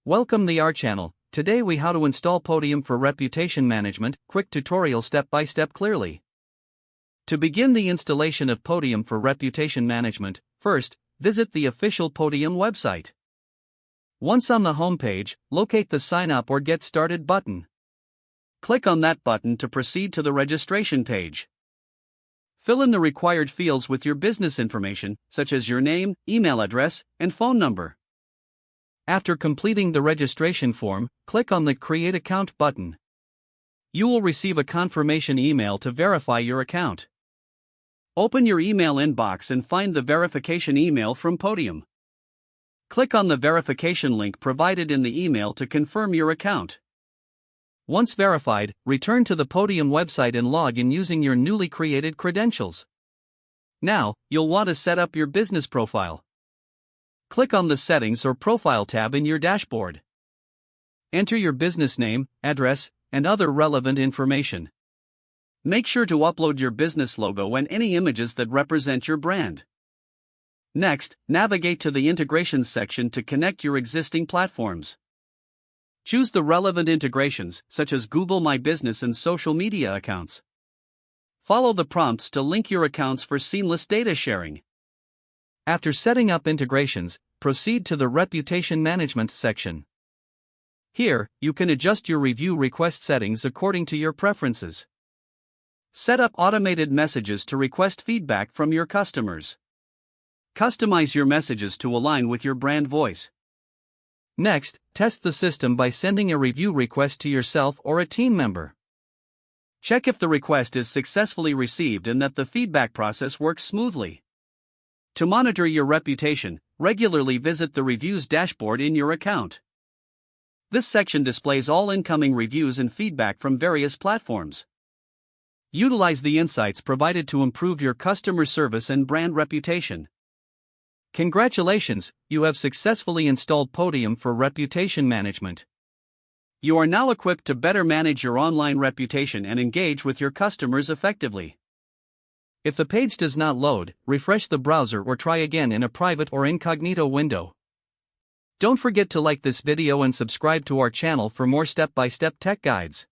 Welcome to our channel. Today we how to install Podium for reputation management, quick tutorial step by step clearly. To begin the installation of Podium for reputation management, first, visit the official Podium website. Once on the home page, locate the Sign Up or Get Started button. Click on that button to proceed to the registration page. Fill in the required fields with your business information, such as your name, email address, and phone number. After completing the registration form, click on the Create Account button. You will receive a confirmation email to verify your account. Open your email inbox and find the verification email from Podium. Click on the verification link provided in the email to confirm your account. Once verified, return to the Podium website and log in using your newly created credentials. Now, you'll want to set up your business profile. Click on the Settings or Profile tab in your dashboard. Enter your business name, address, and other relevant information. Make sure to upload your business logo and any images that represent your brand. Next, navigate to the Integrations section to connect your existing platforms. Choose the relevant integrations, such as Google My Business and social media accounts. Follow the prompts to link your accounts for seamless data sharing. After setting up integrations, proceed to the Reputation Management section. Here, you can adjust your review request settings according to your preferences. Set up automated messages to request feedback from your customers. Customize your messages to align with your brand voice. Next, test the system by sending a review request to yourself or a team member. Check if the request is successfully received and that the feedback process works smoothly. To monitor your reputation, regularly visit the reviews dashboard in your account. This section displays all incoming reviews and feedback from various platforms. Utilize the insights provided to improve your customer service and brand reputation. Congratulations, you have successfully installed Podium for reputation management. You are now equipped to better manage your online reputation and engage with your customers effectively. If the page does not load, refresh the browser or try again in a private or incognito window. Don't forget to like this video and subscribe to our channel for more step-by-step tech guides.